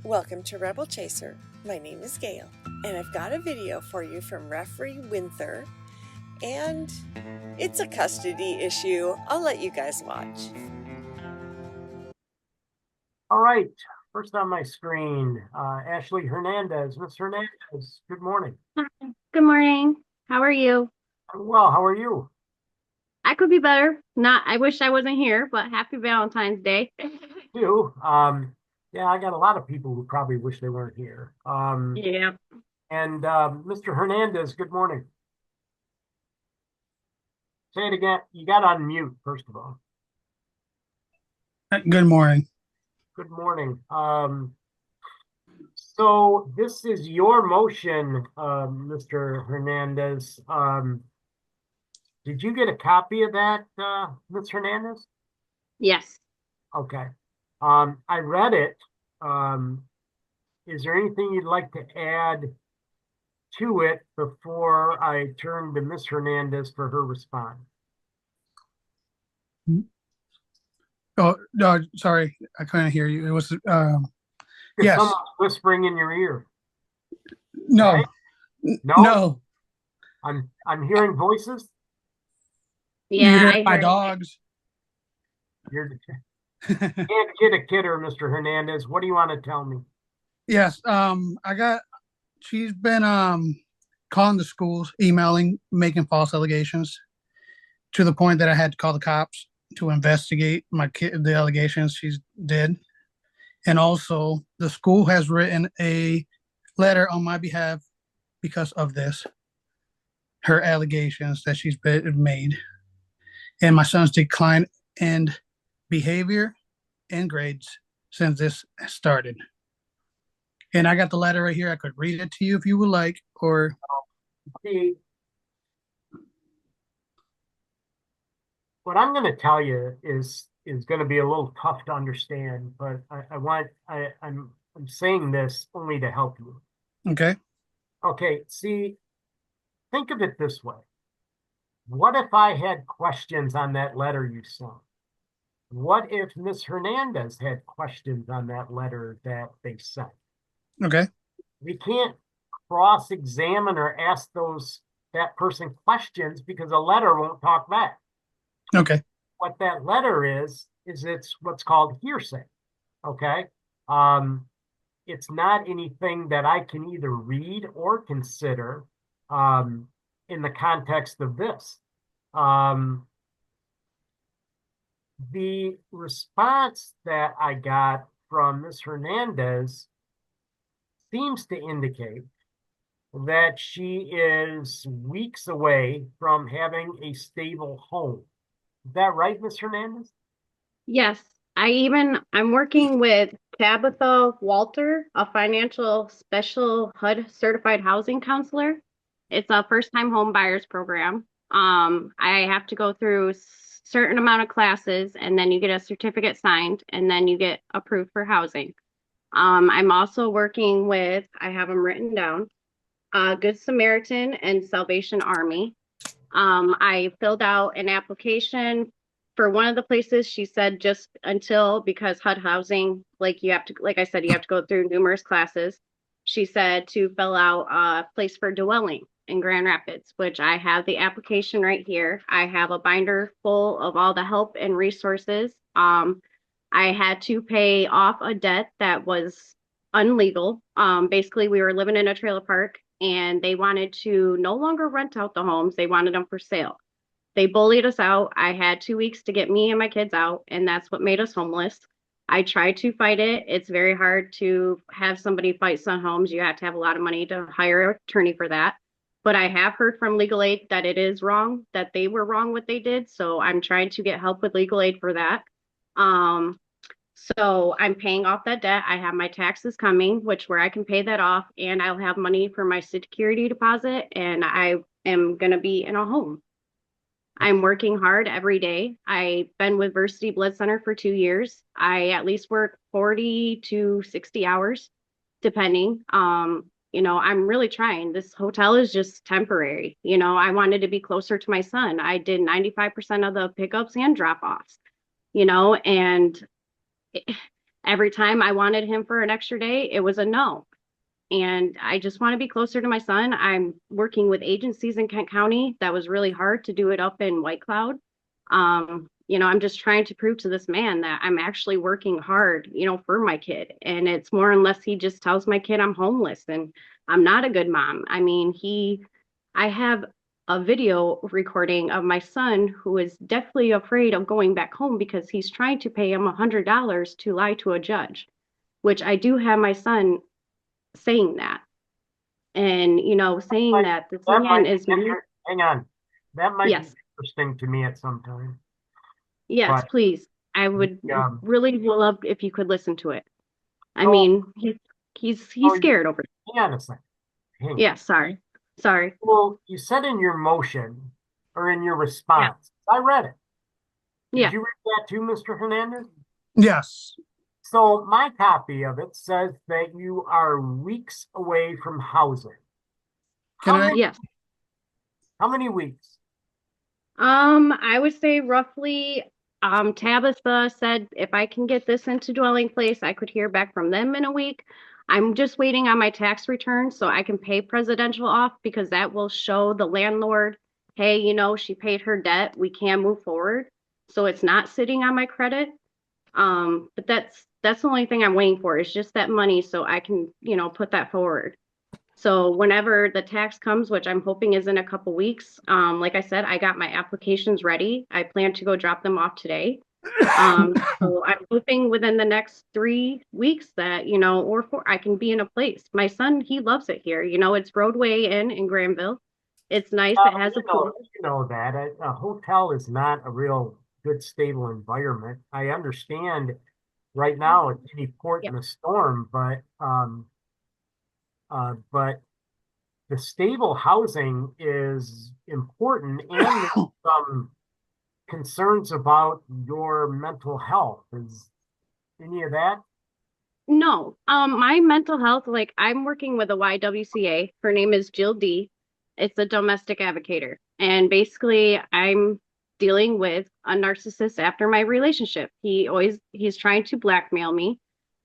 Welcome to Rebel Chaser. My name is Gail, and I've got a video for you from Referee Winther, and it's a custody issue. I'll let you guys watch. All right, first on my screen, Ashley Hernandez. Ms. Hernandez, good morning. Good morning. How are you? Well, how are you? I could be better. I wish I wasn't here, but happy Valentine's Day. You? Yeah, I got a lot of people who probably wish they weren't here. Yeah. And Mr. Hernandez, good morning. Say it again. You got on mute, first of all. Good morning. Good morning. So this is your motion, Mr. Hernandez. Did you get a copy of that, Ms. Hernandez? Yes. Okay. I read it. Is there anything you'd like to add to it before I turn to Ms. Hernandez for her response? Oh, no, sorry. I couldn't hear you. It was, Yes. yes. Someone's whispering in your ear. No, Okay. No? no. I'm hearing voices. Yeah, I hear my dogs. You're can't a kidder, Mr. Hernandez. What do you want to tell me? Yes. She's been, calling the schools, emailing, making false allegations to the point that I had to call the cops to investigate the allegations she did. And also the school has written a letter on my behalf because of this, her allegations that she's been made, and my son's decline in behavior and grades since this started. And I got the letter right here. I could read it to you if you would like, or what I'm going to tell you is going to be a little tough to understand, but I'm saying this only to help you. okay. Okay, see, think of it this way. What if I had questions on that letter you sent? What if Ms. Hernandez had questions on that letter that they sent? Okay. We can't cross-examine or ask that person questions because a letter won't talk back. Okay. What that letter is it's what's called hearsay. Okay. It's not anything that I can either read or consider in the context of this. The response that I got from Ms. Hernandez seems to indicate that she is weeks away from having a stable home. Is that right, Ms. Hernandez? Yes. I'm working with Tabitha Walter, a financial special HUD certified housing counselor. It's a first time home buyers program. I have to go through a certain amount of classes, and then you get a certificate signed, and then you get approved for housing. I'm also working with, I have them written down, Good Samaritan and Salvation Army. I filled out an application for one of the places. She said just until, because HUD housing, like I said, you have to go through numerous classes. She said to fill out a place for dwelling in Grand Rapids, which I have the application right here. I have a binder full of all the help and resources. I had to pay off a debt that was unlegal. Basically, we were living in a trailer park and they wanted to no longer rent out the homes. They wanted them for sale. They bullied us out. I had 2 weeks to get me and my kids out, and that's what made us homeless. I tried to fight it. It's very hard to have somebody fight some homes. You have to have a lot of money to hire an attorney for that. But I have heard from legal aid that it is wrong, that they were wrong what they did. So I'm trying to get help with legal aid for that. So I'm paying off that debt. I have my taxes coming, which where I can pay that off, and I'll have money for my security deposit, and I am going to be in a home. I'm working hard every day. I've been with Versity Blood Center for 2 years. I at least work 40 to 60 hours, depending. I'm really trying. This hotel is just temporary. I wanted to be closer to my son. I did 95% of the pickups and drop offs, and Every time I wanted him for an extra day, it was a no. And I just want to be closer to my son. I'm working with agencies in Kent County. That was really hard to do it up in White Cloud. I'm just trying to prove to this man that I'm actually working hard, for my kid. And it's more unless he just tells my kid I'm homeless and I'm not a good mom. I mean, I have a video recording of my son who is deathly afraid of going back home because he's trying to pay him $100 to lie to a judge, which I do have my son saying that. And, saying that this That man might is, be hang on. That might be yes, interesting to me at some time. yes, But please. I would really love if you could listen to it. I so, mean, he's scared over it. hang on a second. Hang on. Yeah, sorry. Well, you said in your motion or in your Yeah. response, I read it. Did Yeah. you read that too, Mr. Hernandez? Yes. So my copy of it says that you are weeks away from housing. Can I? Yes. How many weeks? I would say roughly, Tabitha said if I can get this into dwelling place, I could hear back from them in a week. I'm just waiting on my tax return so I can pay presidential off because that will show the landlord, hey, she paid her debt. We can move forward. So it's not sitting on my credit. But that's the only thing I'm waiting for is just that money so I can, put that forward. So whenever the tax comes, which I'm hoping is in a couple weeks, like I said, I got my applications ready. I plan to go drop them off today. So I'm hoping within the next 3 weeks that, or 4, I can be in a place. My son, he loves it here. It's Roadway Inn in Granville. It's nice. It has a pool. You know that a hotel is not a real good, stable environment. I understand right now it's any port in a storm, but the stable housing is important, and there's some concerns about your mental health. Is any of that? No, my mental health, like I'm working with a YWCA. Her name is Jill D. It's a domestic advocator. And basically I'm dealing with a narcissist after my relationship. He's trying to blackmail me.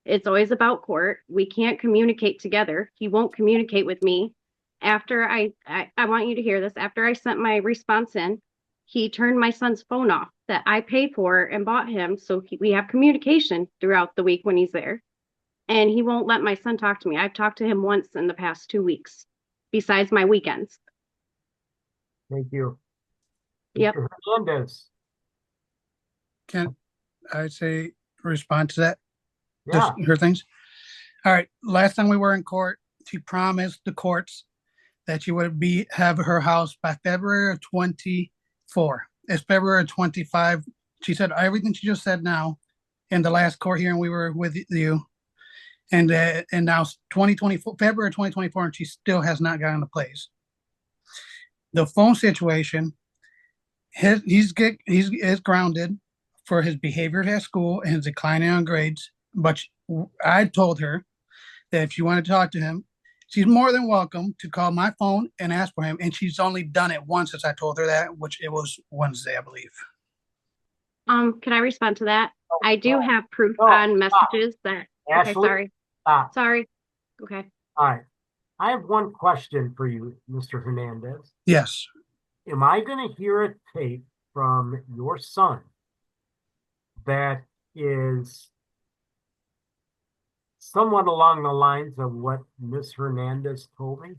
It's always about court. We can't communicate together. He won't communicate with me. After I want you to hear this. After I sent my response in, he turned my son's phone off that I paid for and bought him. So we have communication throughout the week when he's there. And he won't let my son talk to me. I've talked to him once in the past 2 weeks, besides my weekends. Thank you. Yep. Mr. Hernandez. Can I say respond to that? Yeah. Her things. All right. Last time we were in court, she promised the courts that she would have her house by February of 24. It's February of 25. She said everything she just said now in the last court hearing we were with you. And now 2024, February 2024, and she still has not gotten a place. The phone situation, he's grounded for his behavior at school and his declining on grades. But I told her that if she wanted to talk to him, she's more than welcome to call my phone and ask for him. And she's only done it once since I told her that, which it was Wednesday, I believe. Can I respond to that? I do have proof on messages that. Ashley, okay, sorry. Stop. Sorry. Okay. All right. I have one question for you, Mr. Hernandez. Yes. Am I going to hear a tape from your son that is somewhat along the lines of what Miss Hernandez told me?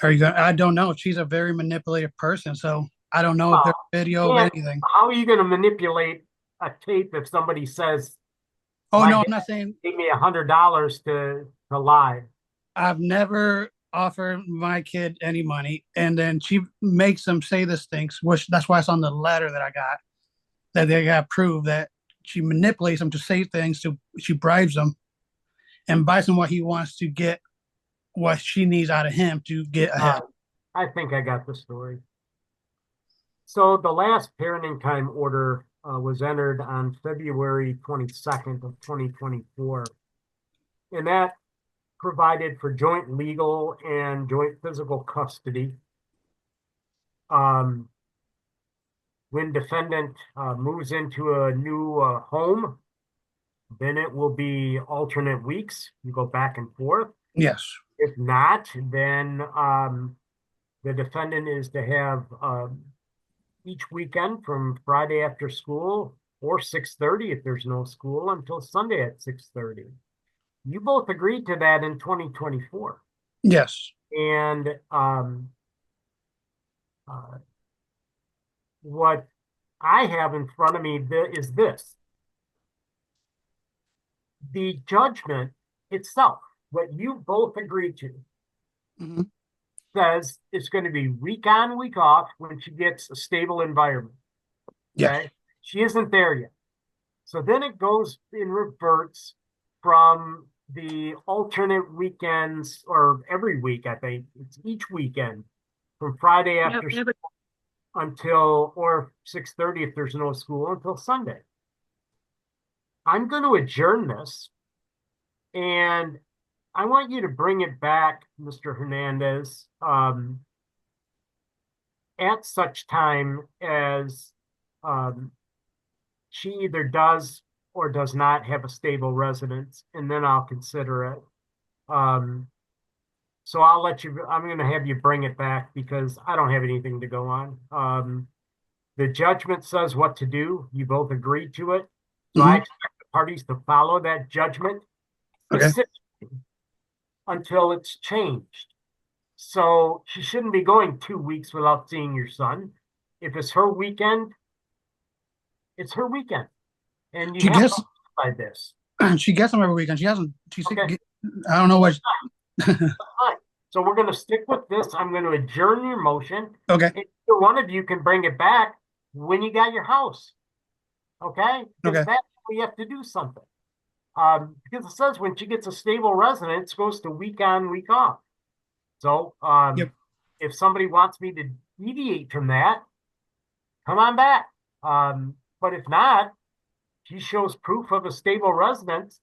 Are you going? I don't know. She's a very manipulative person, so I don't know if there's video of anything. How are you going to manipulate a tape if somebody says, "Oh no, I'm not saying give me $100 to lie"? I've never offered my kid any money, and then she makes them say these things, which that's why it's on the letter that I got, that they got proof that she manipulates them to say things. She bribes them and buys him what he wants to get what she needs out of him to get ahead. I think I got the story. So the last parenting time order was entered on February 22nd of 2024. And that provided for joint legal and joint physical custody. When defendant moves into a new home, then it will be alternate weeks. You go back and forth. Yes. If not, then the defendant is to have each weekend from Friday after school or 6:30 if there's no school until Sunday at 6:30. You both agreed to that in 2024. Yes. And what I have in front of me is this. The judgment itself, what you both agreed to, Mm-hmm. says it's going to be week on, week off when she gets a stable environment. Yes. Okay? She isn't there yet. So then it goes and reverts from the alternate weekends, or every week, I think. It's each weekend from Friday after school until, or 6:30 if there's no school, until Sunday. I'm going to adjourn this, and I want you to bring it back, Mr. Hernandez, at such time as she either does or does not have a stable residence, and then I'll consider it. So I'll let you, I'm going to have you bring it back because I don't have anything to go on. The judgment says what to do. You both agreed to it. So I expect the parties to follow that judgment until it's changed. So she shouldn't be going 2 weeks without seeing your son. If it's her weekend, it's her weekend. And you have to decide this. She gets them every weekend. She hasn't. Okay. I don't know what. So we're going to stick with this. I'm going to adjourn your motion. Okay. And either one of you can bring it back when you got your house. Okay? Because that's when we have to do something. Because it says when she gets a stable residence, it goes to week on, week off. So if somebody wants me to deviate from that, come on back. But if not, she shows proof of a stable residence,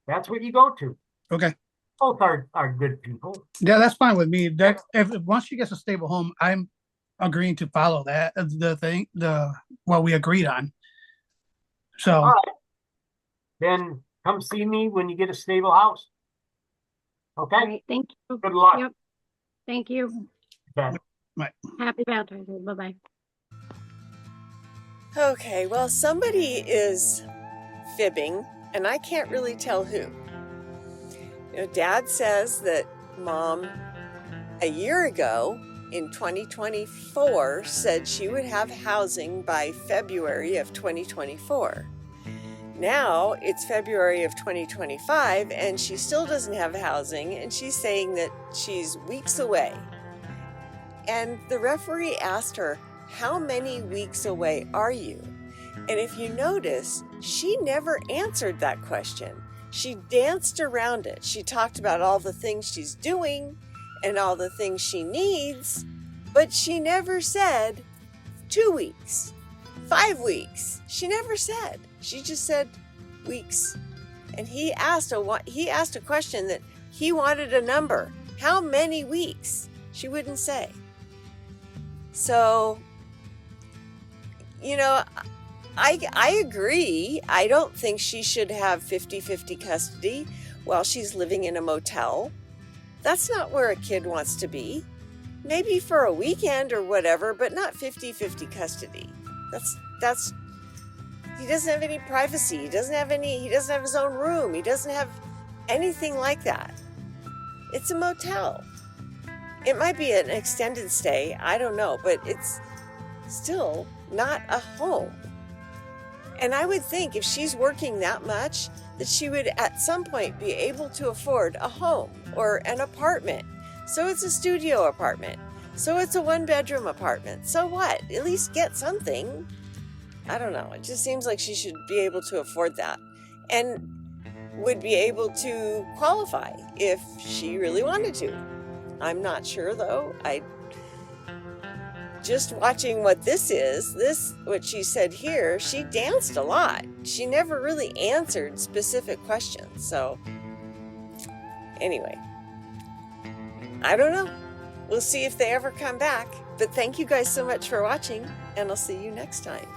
that's what you go to. Okay. Both are good people. Yeah, that's fine with me. That if once she gets a stable home, I'm agreeing to follow that what we agreed on. So all right. Then come see me when you get a stable house. Okay. All right, thank you. Good luck. Yep. Thank you. Bye. Happy Valentine's Day. Bye-bye. Okay, well, somebody is fibbing, and I can't really tell who. You know, Dad says that Mom, a year ago in 2024, said she would have housing by February of 2024. Now it's February of 2025, and she still doesn't have housing, and she's saying that she's weeks away. And the referee asked her, "How many weeks away are you?" And if you notice, she never answered that question. She danced around it. She talked about all the things she's doing and all the things she needs, but she never said 2 weeks, 5 weeks. She never said. She just said weeks. And he asked a question that he wanted a number. How many weeks? She wouldn't say. So, you know, I agree. I don't think she should have 50-50 custody while she's living in a motel. That's not where a kid wants to be. Maybe for a weekend or whatever, but not 50-50 custody. That's he doesn't have any privacy. He doesn't have his own room. He doesn't have anything like that. It's a motel. It might be an extended stay, I don't know, but it's still not a home. And I would think if she's working that much, that she would at some point be able to afford a home or an apartment. So it's a studio apartment. So it's a 1-bedroom apartment. So what? At least get something. I don't know. It just seems like she should be able to afford that and would be able to qualify if she really wanted to. I'm not sure though. Just watching what what she said here, she danced a lot. She never really answered specific questions. So anyway, I don't know. We'll see if they ever come back. But thank you guys so much for watching, and I'll see you next time.